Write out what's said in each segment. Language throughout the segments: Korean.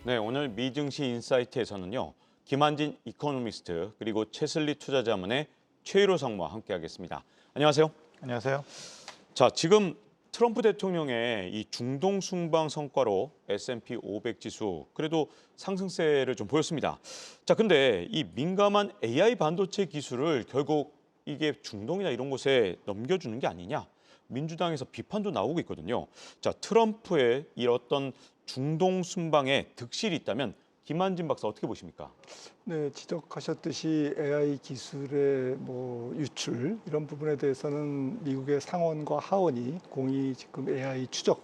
네, 오늘 미증시 인사이트에서는요. 김한진 이코노미스트 그리고 채슬리 투자자문의 최일호 상무와 함께하겠습니다. 안녕하세요. 안녕하세요. 자, 지금 트럼프 대통령의 이 중동 순방 성과로 S&P 500 지수 그래도 상승세를 좀 보였습니다. 자, 근데 이 민감한 AI 반도체 기술을 결국 이게 중동이나 이런 곳에 넘겨주는 게 아니냐? 민주당에서 비판도 나오고 있거든요. 자, 트럼프의 이 어떤 중동 순방에 득실이 있다면 김한진 박사 어떻게 보십니까? 네, 지적하셨듯이 AI 기술의 유출 이런 부분에 대해서는 미국의 상원과 하원이 공히 지금 AI 추적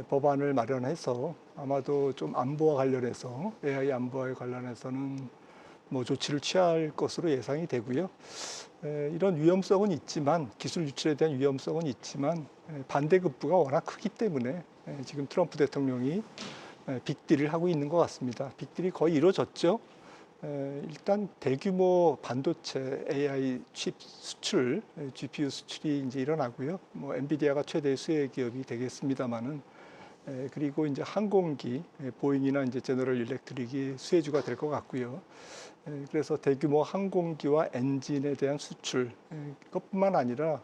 법안을 마련해서 아마도 좀 안보와 관련해서 AI 안보와 관련해서는 조치를 취할 것으로 예상이 되고요. 이런 위험성은 있지만 기술 유출에 대한 위험성은 있지만 반대급부가 워낙 크기 때문에 지금 트럼프 대통령이 빅딜을 하고 있는 것 같습니다. 빅딜이 거의 이루어졌죠. 일단 대규모 반도체 AI 칩 수출, GPU 수출이 이제 일어나고요. 엔비디아가 최대 수혜 기업이 되겠습니다만은 그리고 이제 항공기, 보잉이나 이제 제너럴 일렉트릭이 수혜주가 될 것 같고요. 그래서 대규모 항공기와 엔진에 대한 수출, 그것뿐만 아니라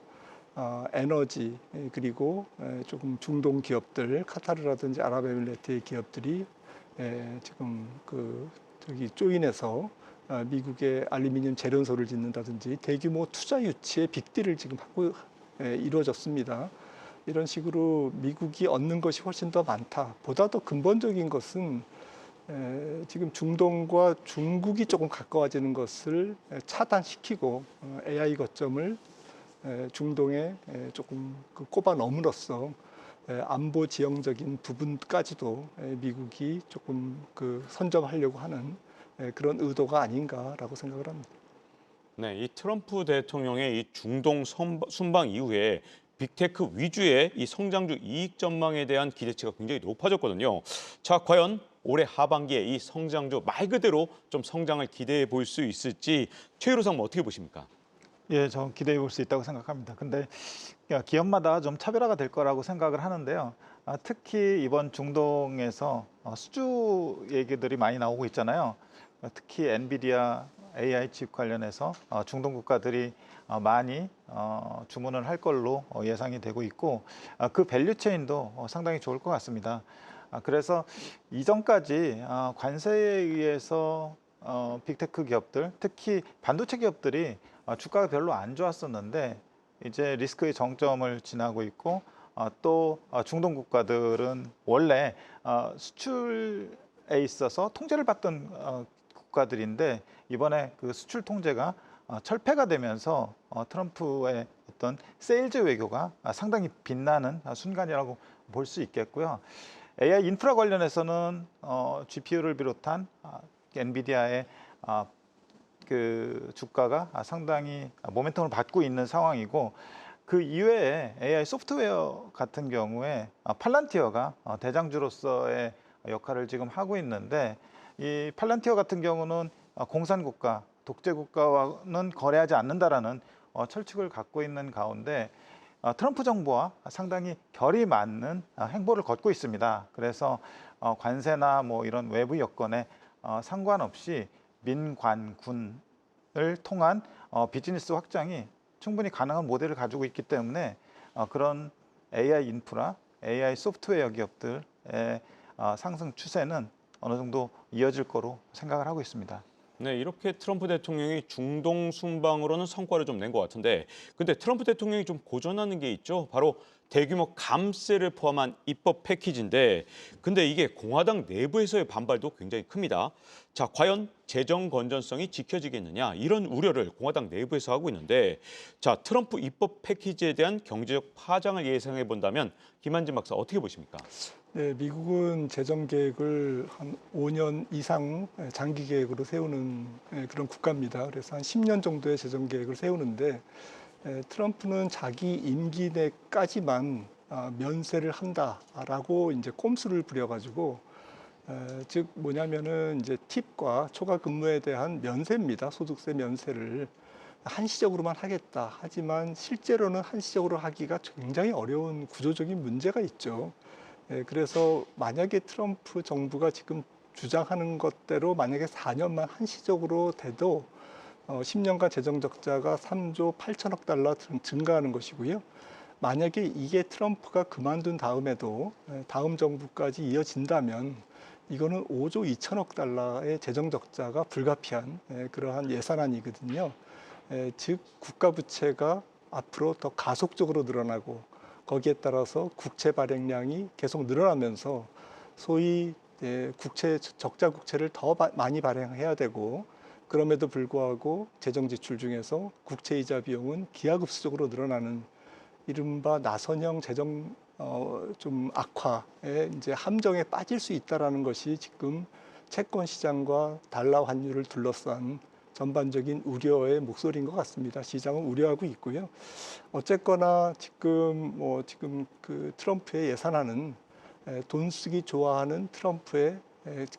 에너지 그리고 조금 중동 기업들, 카타르라든지 아랍에미레이트의 기업들이 지금 저기 조인해서 미국의 알루미늄 재련소를 짓는다든지 대규모 투자 유치의 빅딜을 지금 하고 이루어졌습니다. 이런 식으로 미국이 얻는 것이 훨씬 더 많다. 보다 더 근본적인 것은 지금 중동과 중국이 조금 가까워지는 것을 차단시키고 AI 거점을 중동에 조금 꼽아 넣음으로써 안보 지형적인 부분까지도 미국이 조금 선점하려고 하는 그런 의도가 아닌가라고 생각을 합니다. 네, 이 트럼프 대통령의 이 중동 순방 이후에 빅테크 위주의 이 성장주 이익 전망에 대한 기대치가 굉장히 높아졌거든요. 자, 과연 올해 하반기에 이 성장주 말 그대로 좀 성장을 기대해 볼 수 있을지 최일호 상무 어떻게 보십니까? 예, 저 기대해 볼 수 있다고 생각합니다. 근데 기업마다 좀 차별화가 될 거라고 생각을 하는데요. 특히 이번 중동에서 수주 얘기들이 많이 나오고 있잖아요. 특히 엔비디아 AI 칩 관련해서 중동 국가들이 많이 주문을 할 걸로 예상이 되고 있고 그 밸류 체인도 상당히 좋을 것 같습니다. 그래서 이전까지 관세에 의해서 빅테크 기업들, 특히 반도체 기업들이 주가가 별로 안 좋았었는데 이제 리스크의 정점을 지나고 있고 또 중동 국가들은 원래 수출에 있어서 통제를 받던 국가들인데 이번에 그 수출 통제가 철폐가 되면서 트럼프의 어떤 세일즈 외교가 상당히 빛나는 순간이라고 볼 수 있겠고요. AI 인프라 관련해서는 GPU를 비롯한 엔비디아의 그 주가가 상당히 모멘텀을 받고 있는 상황이고 그 이외에 AI 소프트웨어 같은 경우에 팔란티어가 대장주로서의 역할을 지금 하고 있는데 이 팔란티어 같은 경우는 공산국가, 독재국가와는 거래하지 않는다라는 철칙을 갖고 있는 가운데 트럼프 정부와 상당히 결이 맞는 행보를 걷고 있습니다. 그래서 관세나 뭐 이런 외부 여건에 상관없이 민관군을 통한 비즈니스 확장이 충분히 가능한 모델을 가지고 있기 때문에 그런 AI 인프라, AI 소프트웨어 기업들의 상승 추세는 어느 정도 이어질 거로 생각을 하고 있습니다. 네, 이렇게 트럼프 대통령이 중동 순방으로는 성과를 좀 낸 것 같은데 근데 트럼프 대통령이 좀 고전하는 게 있죠. 바로 대규모 감세를 포함한 입법 패키지인데 근데 이게 공화당 내부에서의 반발도 굉장히 큽니다. 자, 과연 재정 건전성이 지켜지겠느냐 이런 우려를 공화당 내부에서 하고 있는데 자, 트럼프 입법 패키지에 대한 경제적 파장을 예상해 본다면 김한진 박사 어떻게 보십니까? 네, 미국은 재정 계획을 한 5년 이상 장기 계획으로 세우는 그런 국가입니다. 그래서 한 10년 정도의 재정 계획을 세우는데 트럼프는 자기 임기 내까지만 면세를 한다라고 이제 꼼수를 부려가지고 즉 뭐냐면은 이제 팁과 초과 근무에 대한 면세입니다. 소득세 면세를 한시적으로만 하겠다. 하지만 실제로는 한시적으로 하기가 굉장히 어려운 구조적인 문제가 있죠. 그래서 만약에 트럼프 정부가 지금 주장하는 것대로 만약에 4년만 한시적으로 돼도 10년간 재정 적자가 3조 8천억 달러 증가하는 것이고요. 만약에 이게 트럼프가 그만둔 다음에도 다음 정부까지 이어진다면 이거는 5조 2천억 달러의 재정 적자가 불가피한 그러한 예산안이거든요. 즉 국가 부채가 앞으로 더 가속적으로 늘어나고 거기에 따라서 국채 발행량이 계속 늘어나면서 소위 적자 국채를 더 많이 발행해야 되고 그럼에도 불구하고 재정 지출 중에서 국채 이자 비용은 기하급수적으로 늘어나는 이른바 나선형 재정 좀 악화의 이제 함정에 빠질 수 있다라는 것이 지금 채권 시장과 달러 환율을 둘러싼 전반적인 우려의 목소리인 것 같습니다. 시장은 우려하고 있고요. 어쨌거나 지금 그 트럼프의 예산안은 돈 쓰기 좋아하는 트럼프의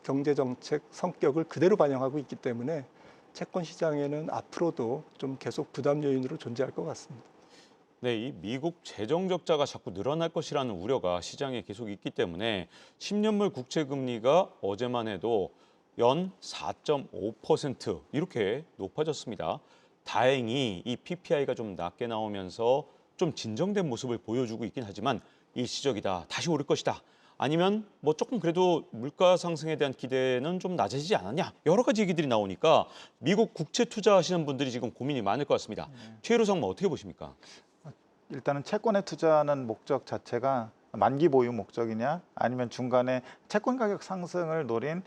경제 정책 성격을 그대로 반영하고 있기 때문에 채권 시장에는 앞으로도 좀 계속 부담 요인으로 존재할 것 같습니다. 네, 이 미국 재정 적자가 자꾸 늘어날 것이라는 우려가 시장에 계속 있기 때문에 10년물 국채 금리가 어제만 해도 연 4.5% 이렇게 높아졌습니다. 다행히 이 PPI가 좀 낮게 나오면서 좀 진정된 모습을 보여주고 있긴 하지만 일시적이다, 다시 오를 것이다. 아니면 뭐 조금 그래도 물가 상승에 대한 기대는 좀 낮아지지 않았냐. 여러 가지 얘기들이 나오니까 미국 국채 투자하시는 분들이 지금 고민이 많을 것 같습니다. 최혜로 상무 어떻게 보십니까? 일단은 채권에 투자하는 목적 자체가 만기 보유 목적이냐 아니면 중간에 채권 가격 상승을 노린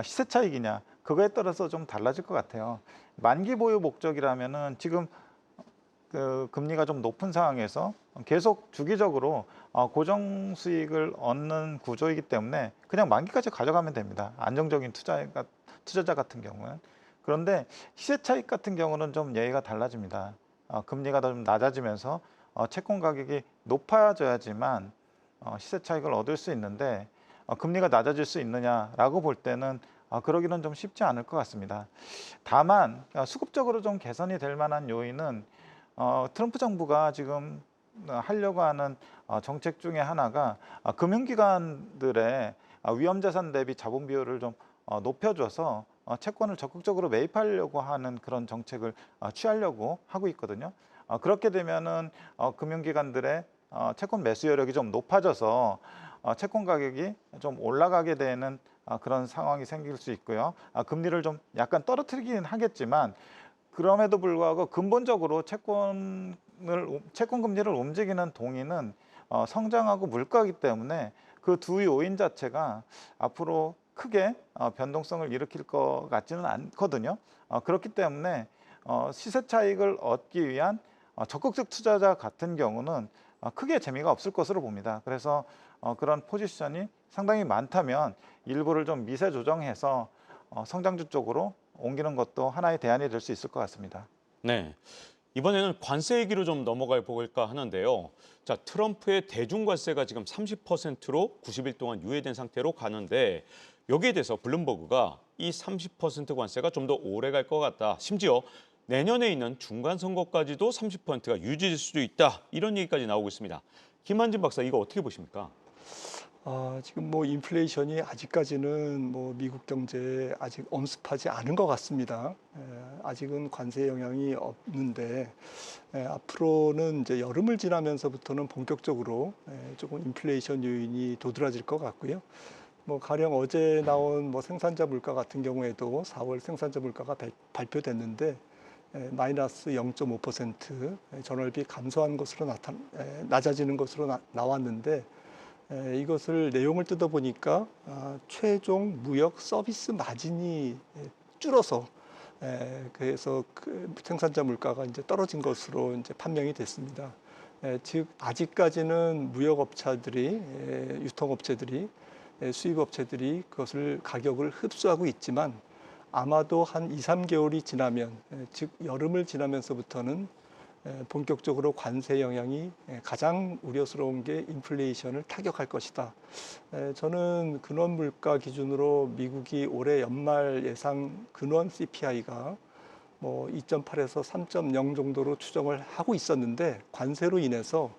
시세 차익이냐 그거에 따라서 좀 달라질 것 같아요. 만기 보유 목적이라면은 지금 그 금리가 좀 높은 상황에서 계속 주기적으로 고정 수익을 얻는 구조이기 때문에 그냥 만기까지 가져가면 됩니다. 안정적인 투자자 같은 경우는. 그런데 시세 차익 같은 경우는 좀 예의가 달라집니다. 금리가 좀 낮아지면서 채권 가격이 높아져야지만 시세 차익을 얻을 수 있는데 금리가 낮아질 수 있느냐라고 볼 때는 그러기는 좀 쉽지 않을 것 같습니다. 다만 수급적으로 좀 개선이 될 만한 요인은 트럼프 정부가 지금 하려고 하는 정책 중에 하나가 금융기관들의 위험자산 대비 자본 비율을 좀 높여줘서 채권을 적극적으로 매입하려고 하는 그런 정책을 취하려고 하고 있거든요. 그렇게 되면은 금융기관들의 채권 매수 여력이 좀 높아져서 채권 가격이 좀 올라가게 되는 그런 상황이 생길 수 있고요. 금리를 좀 약간 떨어뜨리긴 하겠지만 그럼에도 불구하고 근본적으로 채권 금리를 움직이는 동인은 성장하고 물가이기 때문에 그 두 요인 자체가 앞으로 크게 변동성을 일으킬 것 같지는 않거든요. 그렇기 때문에 시세 차익을 얻기 위한 적극적 투자자 같은 경우는 크게 재미가 없을 것으로 봅니다. 그래서 그런 포지션이 상당히 많다면 일부를 좀 미세 조정해서 성장주 쪽으로 옮기는 것도 하나의 대안이 될 수 있을 것 같습니다. 네. 이번에는 관세 얘기로 좀 넘어가 볼까 하는데요. 자, 트럼프의 대중 관세가 지금 30%로 90일 동안 유예된 상태로 가는데 여기에 대해서 블룸버그가 이 30% 관세가 좀 더 오래 갈 것 같다. 심지어 내년에 있는 중간 선거까지도 30%가 유지될 수도 있다. 이런 얘기까지 나오고 있습니다. 김한진 박사 이거 어떻게 보십니까? 지금 뭐 인플레이션이 아직까지는 뭐 미국 경제에 아직 엄습하지 않은 것 같습니다. 아직은 관세 영향이 없는데 앞으로는 이제 여름을 지나면서부터는 본격적으로 조금 인플레이션 요인이 도드라질 것 같고요. 뭐 가령 어제 나온 뭐 생산자 물가 같은 경우에도 4월 생산자 물가가 발표됐는데 마이너스 0.5% 전월비 감소한 것으로 낮아지는 것으로 나왔는데 이것을 내용을 뜯어보니까 최종 무역 서비스 마진이 줄어서 그래서 그 생산자 물가가 이제 떨어진 것으로 이제 판명이 됐습니다. 즉 아직까지는 무역업체들이 유통업체들이 수입업체들이 그것을 가격을 흡수하고 있지만 아마도 한 2, 3개월이 지나면 즉 여름을 지나면서부터는 본격적으로 관세 영향이 가장 우려스러운 게 인플레이션을 타격할 것이다. 저는 근원 물가 기준으로 미국이 올해 연말 예상 근원 CPI가 뭐 2.8에서 3.0 정도로 추정을 하고 있었는데 관세로 인해서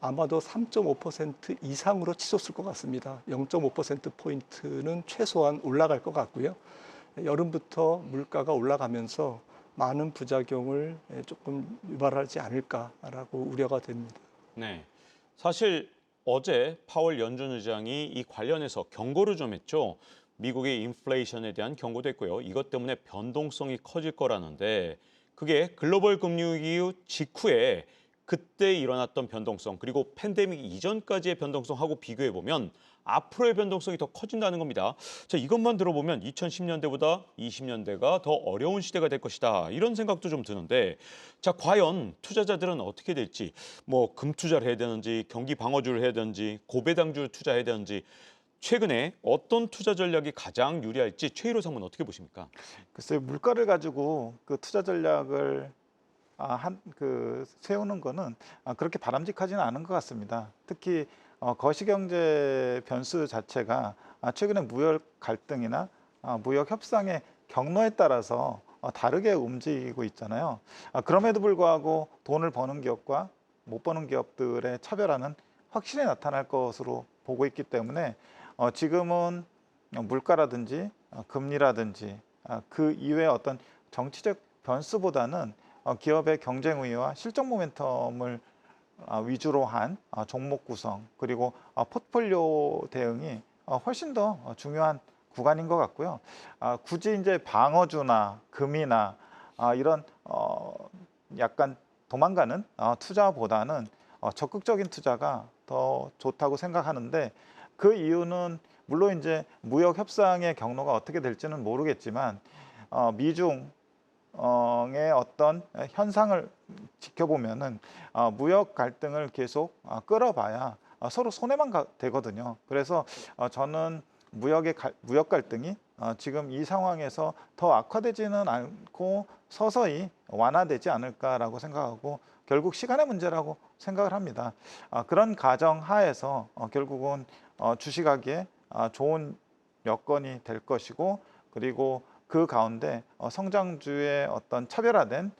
아마도 3.5% 이상으로 치솟을 것 같습니다. 0.5%포인트는 최소한 올라갈 것 같고요. 여름부터 물가가 올라가면서 많은 부작용을 조금 유발하지 않을까라고 우려가 됩니다. 네. 사실 어제 파월 연준 의장이 이 관련해서 경고를 좀 했죠. 미국의 인플레이션에 대한 경고도 했고요. 이것 때문에 변동성이 커질 거라는데 그게 글로벌 금융위기 이후 직후에 그때 일어났던 변동성 그리고 팬데믹 이전까지의 변동성하고 비교해 보면 앞으로의 변동성이 더 커진다는 겁니다. 자, 이것만 들어보면 2010년대보다 20년대가 더 어려운 시대가 될 것이다. 이런 생각도 좀 드는데 자, 과연 투자자들은 어떻게 될지 뭐 금투자를 해야 되는지 경기 방어주를 해야 되는지 고배당주를 투자해야 되는지 최근에 어떤 투자 전략이 가장 유리할지 최희로 상무는 어떻게 보십니까? 글쎄요, 물가를 가지고 그 투자 전략을 세우는 거는 그렇게 바람직하지는 않은 것 같습니다. 특히 거시경제 변수 자체가 최근에 무역 갈등이나 무역 협상의 경로에 따라서 다르게 움직이고 있잖아요. 그럼에도 불구하고 돈을 버는 기업과 못 버는 기업들의 차별화는 확실히 나타날 것으로 보고 있기 때문에 지금은 물가라든지 금리라든지 그 이외의 어떤 정치적 변수보다는 기업의 경쟁 우위와 실적 모멘텀을 위주로 한 종목 구성 그리고 포트폴리오 대응이 훨씬 더 중요한 구간인 것 같고요. 굳이 이제 방어주나 금이나 이런 약간 도망가는 투자보다는 적극적인 투자가 더 좋다고 생각하는데 그 이유는 물론 이제 무역 협상의 경로가 어떻게 될지는 모르겠지만 미중 의 어떤 현상을 지켜보면은 무역 갈등을 계속 끌어봐야 서로 손해만 되거든요. 그래서 저는 무역 갈등이 지금 이 상황에서 더 악화되지는 않고 서서히 완화되지 않을까라고 생각하고 결국 시간의 문제라고 생각을 합니다. 그런 가정 하에서 결국은 주식하기에 좋은 여건이 될 것이고 그리고 그 가운데 성장주의 어떤 차별화된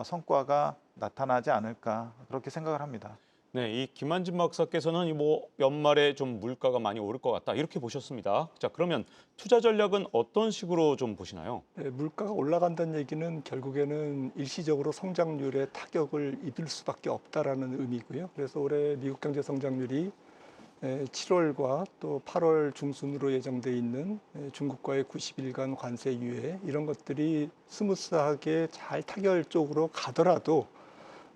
성과가 나타나지 않을까 그렇게 생각을 합니다. 네, 이 김한진 박사께서는 뭐 연말에 좀 물가가 많이 오를 것 같다 이렇게 보셨습니다. 자, 그러면 투자 전략은 어떤 식으로 좀 보시나요? 네, 물가가 올라간다는 얘기는 결국에는 일시적으로 성장률에 타격을 입을 수밖에 없다라는 의미고요. 그래서 올해 미국 경제 성장률이 7월과 또 8월 중순으로 예정돼 있는 중국과의 90일간 관세 유예 이런 것들이 스무스하게 잘 타결적으로 가더라도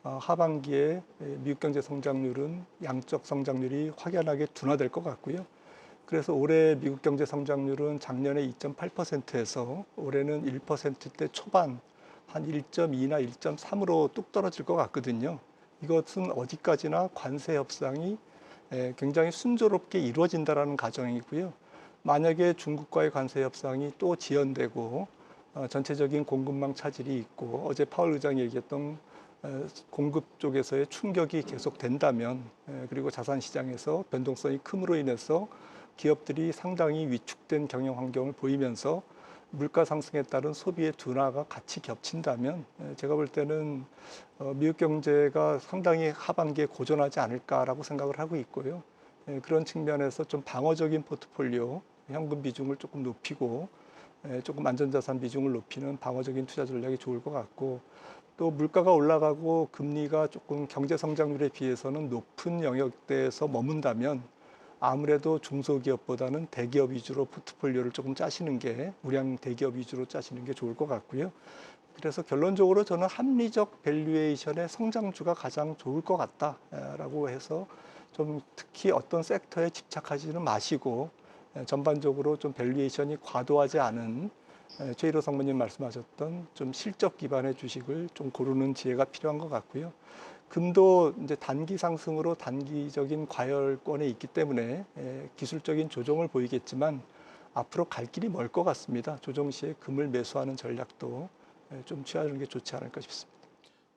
하반기에 미국 경제 성장률은 양적 성장률이 확연하게 둔화될 것 같고요. 그래서 올해 미국 경제 성장률은 작년에 2.8%에서 올해는 1%대 초반 한 1.2나 1.3으로 뚝 떨어질 것 같거든요. 이것은 어디까지나 관세 협상이 굉장히 순조롭게 이루어진다라는 가정이고요. 만약에 중국과의 관세 협상이 또 지연되고 전체적인 공급망 차질이 있고 어제 파월 의장이 얘기했던 공급 쪽에서의 충격이 계속된다면 그리고 자산 시장에서 변동성이 큼으로 인해서 기업들이 상당히 위축된 경영 환경을 보이면서 물가 상승에 따른 소비의 둔화가 같이 겹친다면 제가 볼 때는 미국 경제가 상당히 하반기에 고전하지 않을까라고 생각을 하고 있고요. 그런 측면에서 좀 방어적인 포트폴리오, 현금 비중을 조금 높이고 조금 안전자산 비중을 높이는 방어적인 투자 전략이 좋을 것 같고 또 물가가 올라가고 금리가 조금 경제 성장률에 비해서는 높은 영역대에서 머문다면 아무래도 중소기업보다는 대기업 위주로 포트폴리오를 조금 짜시는 게 우량 대기업 위주로 짜시는 게 좋을 것 같고요. 그래서 결론적으로 저는 합리적 밸류에이션의 성장주가 가장 좋을 것 같다라고 해서 좀 특히 어떤 섹터에 집착하지는 마시고 전반적으로 좀 밸류에이션이 과도하지 않은 최일호 상무님 말씀하셨던 좀 실적 기반의 주식을 좀 고르는 지혜가 필요한 것 같고요. 금도 이제 단기 상승으로 단기적인 과열권에 있기 때문에 기술적인 조정을 보이겠지만 앞으로 갈 길이 멀 것 같습니다. 조정 시에 금을 매수하는 전략도 좀 취하는 게 좋지 않을까 싶습니다.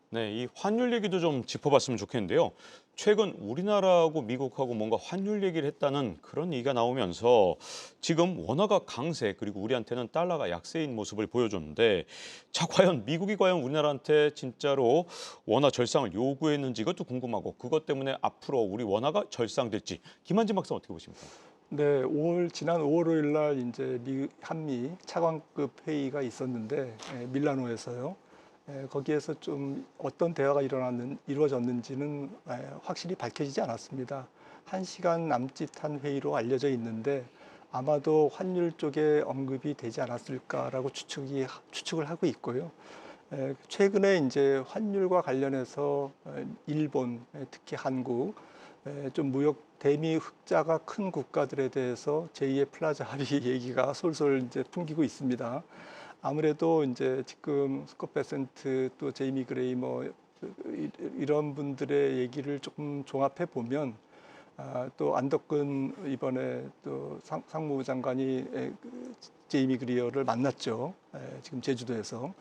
네, 이 환율 얘기도 좀 짚어봤으면 좋겠는데요. 최근 우리나라하고 미국하고 뭔가 환율 얘기를 했다는 그런 얘기가 나오면서 지금 원화가 강세 그리고 우리한테는 달러가 약세인 모습을 보여줬는데 자, 과연 미국이 우리나라한테 진짜로 원화 절상을 요구했는지 이것도 궁금하고 그것 때문에 앞으로 우리 원화가 절상될지 김한진 박사 어떻게 보십니까? 네, 지난 5월 5일 날 이제 한미 차관급 회의가 있었는데 밀라노에서요. 거기에서 좀 어떤 대화가 이루어졌는지는 확실히 밝혀지지 않았습니다. 1시간 남짓한 회의로 알려져 있는데 아마도 환율 쪽에 언급이 되지 않았을까라고 추측을 하고 있고요. 최근에 이제 환율과 관련해서 일본, 특히 한국, 좀 무역 대미 흑자가 큰 국가들에 대해서 제2의 플라자 합의 얘기가 솔솔 이제 풍기고 있습니다. 아무래도 이제 지금 스콧 베센트 또 제이미 그레이 뭐 이런 분들의 얘기를 조금 종합해 보면 또 안덕근 이번에 또 상무부 장관이 제이미 그리어를 만났죠. 지금 제주도에서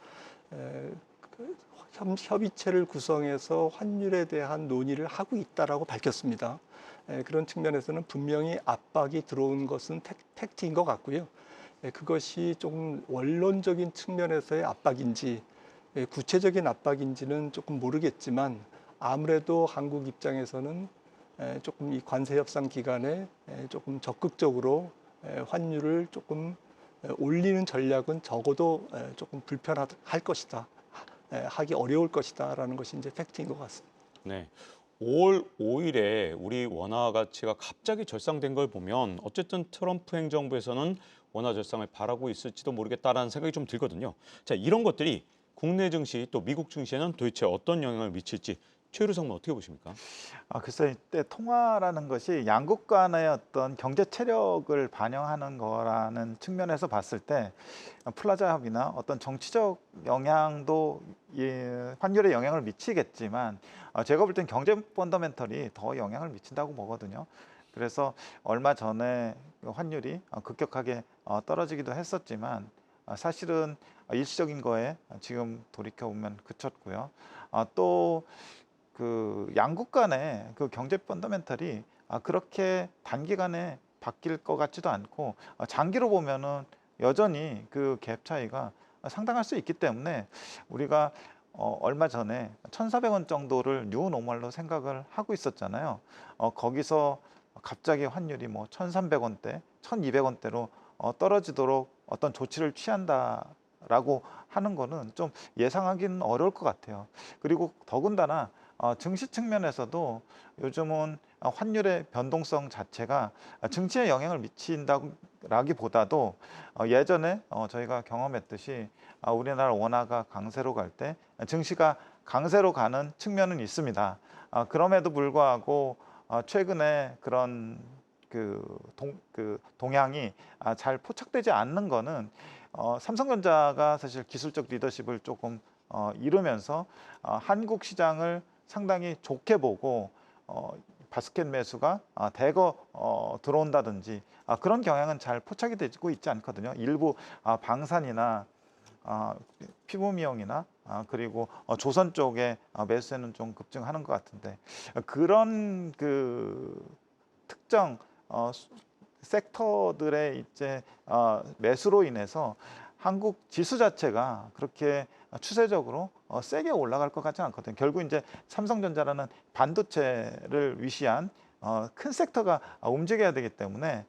협의체를 구성해서 환율에 대한 논의를 하고 있다라고 밝혔습니다. 그런 측면에서는 분명히 압박이 들어온 것은 팩트인 것 같고요. 그것이 조금 원론적인 측면에서의 압박인지 구체적인 압박인지는 조금 모르겠지만 아무래도 한국 입장에서는 조금 이 관세 협상 기간에 조금 적극적으로 환율을 조금 올리는 전략은 적어도 조금 불편할 것이다. 하기 어려울 것이다라는 것이 이제 팩트인 것 같습니다. 네. 5월 5일에 우리 원화 가치가 갑자기 절상된 걸 보면 어쨌든 트럼프 행정부에서는 원화 절상을 바라고 있을지도 모르겠다라는 생각이 좀 들거든요. 자, 이런 것들이 국내 증시 또 미국 증시에는 도대체 어떤 영향을 미칠지 최유로 성분 어떻게 보십니까? 글쎄 이때 통화라는 것이 양국 간의 어떤 경제 체력을 반영하는 거라는 측면에서 봤을 때 플라자 합의나 어떤 정치적 영향도 환율에 영향을 미치겠지만 제가 볼 땐 경제 펀더멘털이 더 영향을 미친다고 보거든요. 그래서 얼마 전에 환율이 급격하게 떨어지기도 했었지만 사실은 일시적인 거에 지금 돌이켜 보면 그쳤고요. 또 그 양국 간의 그 경제 펀더멘털이 그렇게 단기간에 바뀔 것 같지도 않고 장기로 보면은 여전히 그 갭 차이가 상당할 수 있기 때문에 우리가 얼마 전에 1,400원 정도를 뉴 노멀로 생각을 하고 있었잖아요. 거기서 갑자기 환율이 뭐 1,300원대, 1,200원대로 떨어지도록 어떤 조치를 취한다라고 하는 거는 좀 예상하기는 어려울 것 같아요. 그리고 더군다나 증시 측면에서도 요즘은 환율의 변동성 자체가 증시에 영향을 미친다기보다도 예전에 저희가 경험했듯이 우리나라 원화가 강세로 갈 때 증시가 강세로 가는 측면은 있습니다. 그럼에도 불구하고 최근에 그런 그 동향이 잘 포착되지 않는 거는 삼성전자가 사실 기술적 리더십을 조금 이루면서 한국 시장을 상당히 좋게 보고 바스켓 매수가 대거 들어온다든지 그런 경향은 잘 포착이 되고 있지 않거든요. 일부 방산이나 피부 미용이나 그리고 조선 쪽에 매수세는 좀 급증하는 것 같은데 그런 그 특정 섹터들의 이제 매수로 인해서 한국 지수 자체가 그렇게 추세적으로 세게 올라갈 것 같지 않거든요. 결국 이제 삼성전자라는 반도체를 위시한 큰 섹터가 움직여야 되기 때문에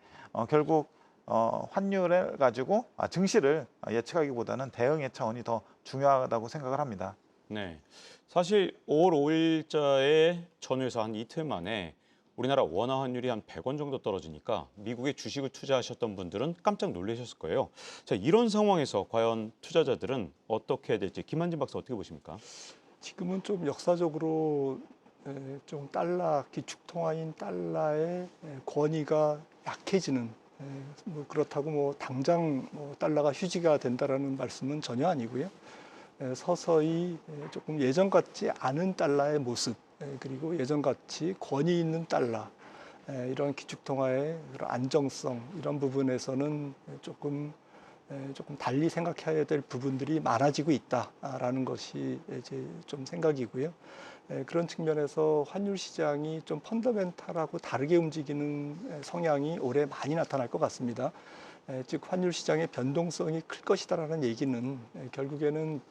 결국 환율을 가지고 증시를 예측하기보다는 대응의 차원이 더 중요하다고 생각을 합니다. 네. 사실 5월 5일자에 전후에서 한 이틀 만에 우리나라 원화 환율이 한 100원 정도 떨어지니까 미국에 주식을 투자하셨던 분들은 깜짝 놀라셨을 거예요. 자, 이런 상황에서 과연 투자자들은 어떻게 해야 될지 김한진 박사 어떻게 보십니까? 지금은 좀 역사적으로 좀 기축 통화인 달러의 권위가 약해지는 뭐 그렇다고 뭐 당장 뭐 달러가 휴지가 된다라는 말씀은 전혀 아니고요. 서서히 조금 예전 같지 않은 달러의 모습 그리고 예전 같이 권위 있는 달러 이런 기축 통화의 그런 안정성 이런 부분에서는 조금 조금 달리 생각해야 될 부분들이 많아지고 있다라는 것이 이제 좀 생각이고요. 그런 측면에서 환율 시장이 좀 펀더멘탈하고 다르게 움직이는 성향이 올해 많이 나타날 것 같습니다. 즉 환율 시장의 변동성이 클 것이다라는 얘기는 결국에는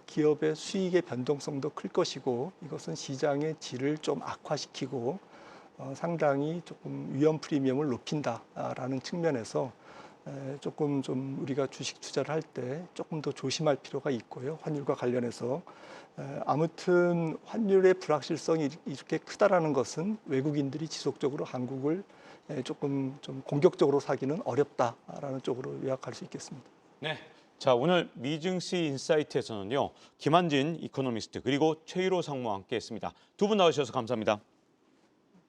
기업의 수익의 변동성도 클 것이고 이것은 시장의 질을 좀 악화시키고 상당히 조금 위험 프리미엄을 높인다라는 측면에서 조금 좀 우리가 주식 투자를 할 때 조금 더 조심할 필요가 있고요. 환율과 관련해서 아무튼 환율의 불확실성이 이렇게 크다라는 것은 외국인들이 지속적으로 한국을 조금 좀 공격적으로 사기는 어렵다라는 쪽으로 요약할 수 있겠습니다. 네. 자, 오늘 미증시 인사이트에서는요. 김한진 이코노미스트 그리고 최일호 상무와 함께했습니다. 두 분 나와주셔서 감사합니다.